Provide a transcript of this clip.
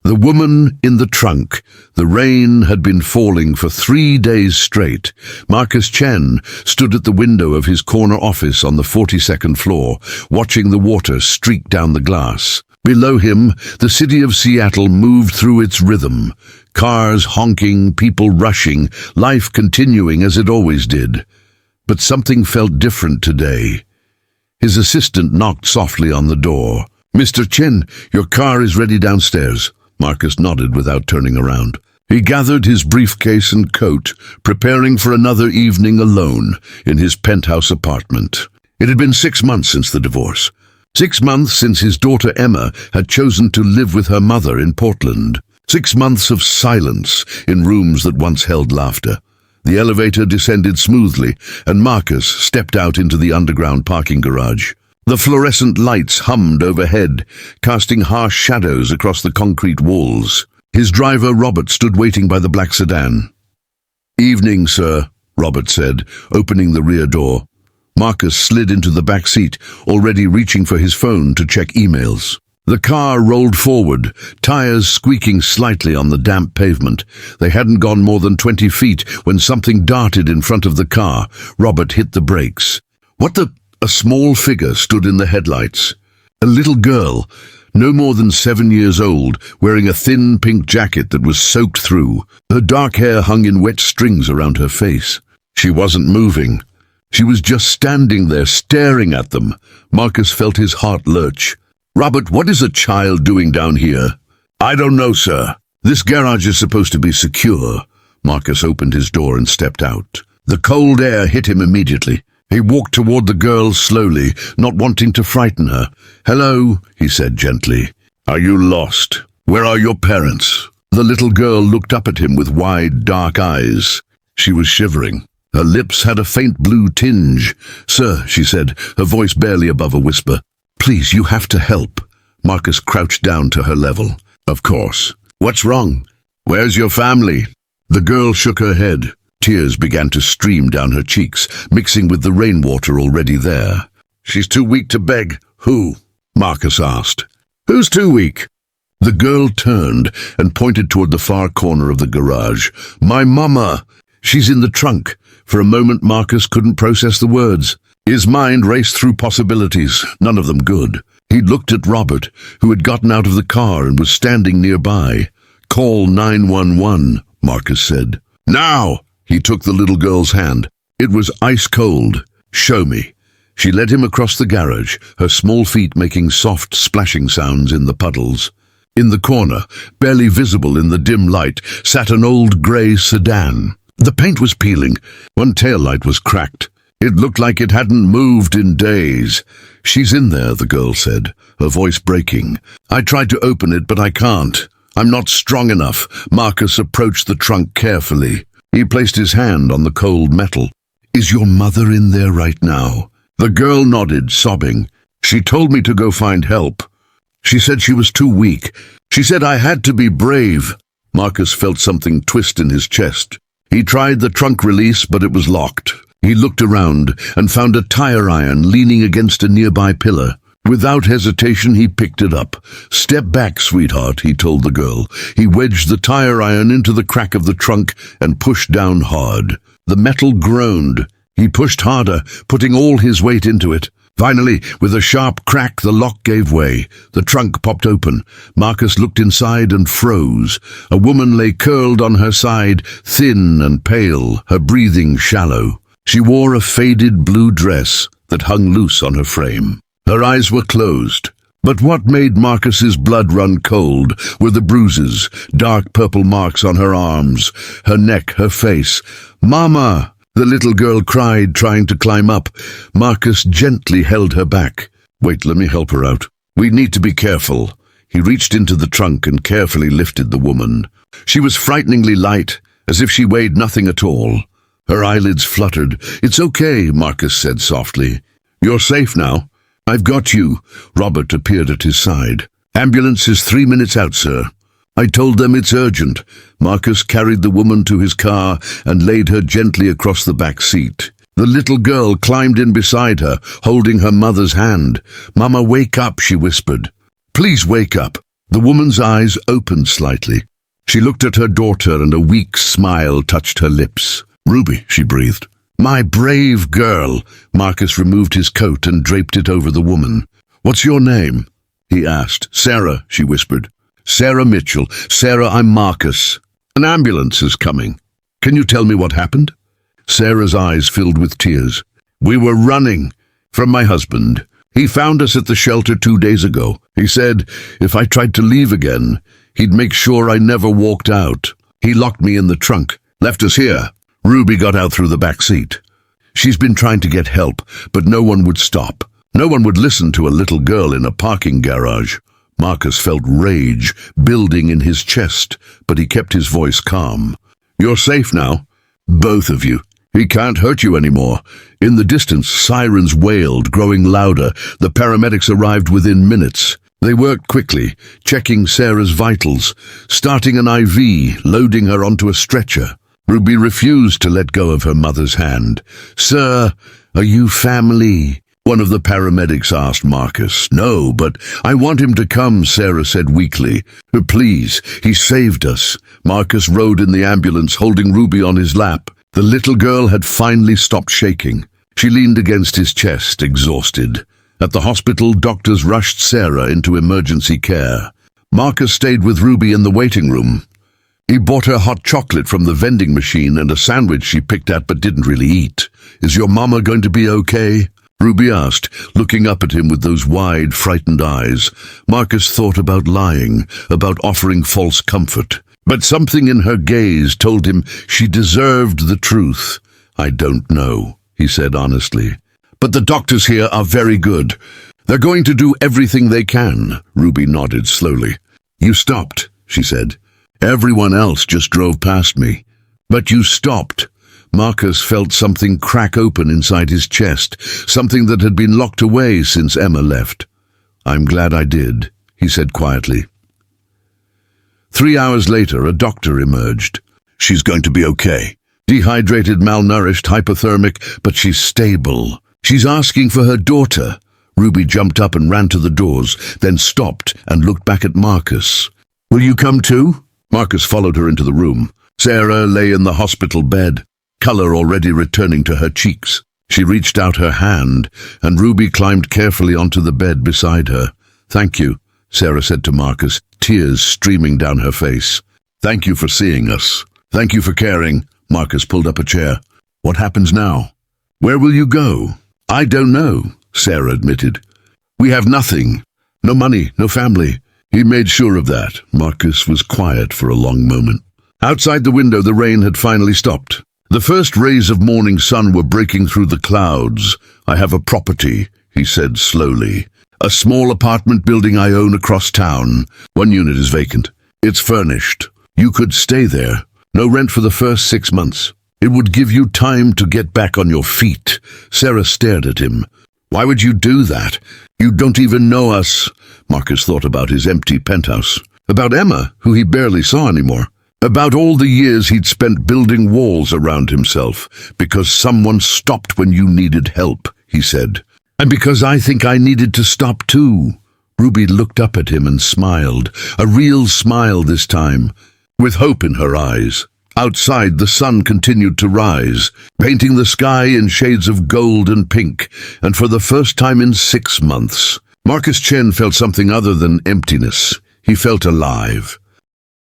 The woman in the trunk. The rain had been falling for 3 days straight. Marcus Chen stood at the window of his corner office on the 42nd floor, watching the water streak down the glass. Below him, the city of Seattle moved through its rhythm. Cars honking, people rushing, life continuing as it always did. But something felt different today. His assistant knocked softly on the door. "Mr. Chen, your car is ready downstairs." Marcus nodded without turning around. He gathered his briefcase and coat, preparing for another evening alone in his penthouse apartment. It had been 6 months since the divorce. 6 months since his daughter Emma had chosen to live with her mother in Portland. 6 months of silence in rooms that once held laughter. The elevator descended smoothly, and Marcus stepped out into the underground parking garage. The fluorescent lights hummed overhead, casting harsh shadows across the concrete walls. His driver, Robert, stood waiting by the black sedan. "Evening, sir," Robert said, opening the rear door. Marcus slid into the back seat, already reaching for his phone to check emails. The car rolled forward, tires squeaking slightly on the damp pavement. They hadn't gone more than 20 feet when something darted in front of the car. Robert hit the brakes. "What the—" A small figure stood in the headlights. A little girl, no more than 7 years old, wearing a thin pink jacket that was soaked through. Her dark hair hung in wet strings around her face. She wasn't moving. She was just standing there, staring at them. Marcus felt his heart lurch. "Robert, what is a child doing down here?" "I don't know, sir. This garage is supposed to be secure." Marcus opened his door and stepped out. The cold air hit him immediately. He walked toward the girl slowly, not wanting to frighten her. "Hello," he said gently. "Are you lost? Where are your parents?" The little girl looked up at him with wide, dark eyes. She was shivering. Her lips had a faint blue tinge. "Sir," she said, her voice barely above a whisper. "Please, you have to help." Marcus crouched down to her level. "Of course. What's wrong? Where's your family?" The girl shook her head. Tears began to stream down her cheeks, mixing with the rainwater already there. "She's too weak to beg." "Who?" Marcus asked. "Who's too weak?" The girl turned and pointed toward the far corner of the garage. "My mama. She's in the trunk." For a moment Marcus couldn't process the words. His mind raced through possibilities, none of them good. He looked at Robert, who had gotten out of the car and was standing nearby. "Call 911, Marcus said. "Now!" He took the little girl's hand. It was ice cold. "Show me." She led him across the garage, her small feet making soft splashing sounds in the puddles. In the corner, barely visible in the dim light, sat an old grey sedan. The paint was peeling. One taillight was cracked. It looked like it hadn't moved in days. "She's in there," the girl said, her voice breaking. "I tried to open it, but I can't. I'm not strong enough." Marcus approached the trunk carefully. He placed his hand on the cold metal. "Is your mother in there right now?" The girl nodded, sobbing. "She told me to go find help. She said she was too weak. She said I had to be brave." Marcus felt something twist in his chest. He tried the trunk release, but it was locked. He looked around and found a tire iron leaning against a nearby pillar. Without hesitation, he picked it up. "Step back, sweetheart," he told the girl. He wedged the tire iron into the crack of the trunk and pushed down hard. The metal groaned. He pushed harder, putting all his weight into it. Finally, with a sharp crack, the lock gave way. The trunk popped open. Marcus looked inside and froze. A woman lay curled on her side, thin and pale, her breathing shallow. She wore a faded blue dress that hung loose on her frame. Her eyes were closed. But what made Marcus's blood run cold were the bruises, dark purple marks on her arms, her neck, her face. "Mama!" the little girl cried, trying to climb up. Marcus gently held her back. "Wait, let me help her out. We need to be careful." He reached into the trunk and carefully lifted the woman. She was frighteningly light, as if she weighed nothing at all. Her eyelids fluttered. "It's okay," Marcus said softly. "You're safe now. I've got you." Robert appeared at his side. "Ambulance is 3 minutes out, sir." "I told them it's urgent." Marcus carried the woman to his car and laid her gently across the back seat. The little girl climbed in beside her, holding her mother's hand. "Mama, wake up," she whispered. "Please wake up." The woman's eyes opened slightly. She looked at her daughter and a weak smile touched her lips. "Ruby," she breathed. "My brave girl." Marcus removed his coat and draped it over the woman. "What's your name?" he asked. "Sarah," she whispered. "Sarah Mitchell. Sarah, I'm Marcus. An ambulance is coming. Can you tell me what happened?" Sarah's eyes filled with tears. "We were running from my husband. He found us at the shelter 2 days ago. He said if I tried to leave again, he'd make sure I never walked out. He locked me in the trunk, left us here." Ruby got out through the back seat. She's been trying to get help, but no one would stop. No one would listen to a little girl in a parking garage. Marcus felt rage building in his chest, but he kept his voice calm. "You're safe now, both of you. He can't hurt you anymore." In the distance, sirens wailed, growing louder. The paramedics arrived within minutes. They worked quickly, checking Sarah's vitals, starting an IV, loading her onto a stretcher. Ruby refused to let go of her mother's hand. "Sir, are you family?" one of the paramedics asked Marcus. "No, but I want him to come," Sarah said weakly. "Please, he saved us." Marcus rode in the ambulance, holding Ruby on his lap. The little girl had finally stopped shaking. She leaned against his chest, exhausted. At the hospital, doctors rushed Sarah into emergency care. Marcus stayed with Ruby in the waiting room. He bought her hot chocolate from the vending machine and a sandwich she picked at but didn't really eat. "Is your mama going to be okay?" Ruby asked, looking up at him with those wide, frightened eyes. Marcus thought about lying, about offering false comfort. But something in her gaze told him she deserved the truth. "I don't know," he said honestly. "But the doctors here are very good. They're going to do everything they can." Ruby nodded slowly. "You stopped," she said. "Everyone else just drove past me. But you stopped." Marcus felt something crack open inside his chest, something that had been locked away since Emma left. "I'm glad I did," he said quietly. 3 hours later, a doctor emerged. "She's going to be okay. Dehydrated, malnourished, hypothermic, but she's stable. She's asking for her daughter." Ruby jumped up and ran to the doors, then stopped and looked back at Marcus. "Will you come too?" Marcus followed her into the room. Sarah lay in the hospital bed, color already returning to her cheeks. She reached out her hand, and Ruby climbed carefully onto the bed beside her. "Thank you," Sarah said to Marcus, tears streaming down her face. "Thank you for seeing us. Thank you for caring." Marcus pulled up a chair. "What happens now?" "Where will you go?" "I don't know," Sarah admitted. "We have nothing. No money, no family." He made sure of that. Marcus was quiet for a long moment. Outside the window, the rain had finally stopped. The first rays of morning sun were breaking through the clouds. "I have a property," he said slowly. "A small apartment building I own across town. 1 unit is vacant. It's furnished. You could stay there. No rent for the first 6 months. It would give you time to get back on your feet." Sarah stared at him. "Why would you do that? You don't even know us." Marcus thought about his empty penthouse, about Emma, who he barely saw anymore, about all the years he'd spent building walls around himself. "Because someone stopped when you needed help," he said. "And because I think I needed to stop too." Ruby looked up at him and smiled, a real smile this time, with hope in her eyes. Outside, the sun continued to rise, painting the sky in shades of gold and pink, and for the first time in 6 months, Marcus Chen felt something other than emptiness. He felt alive.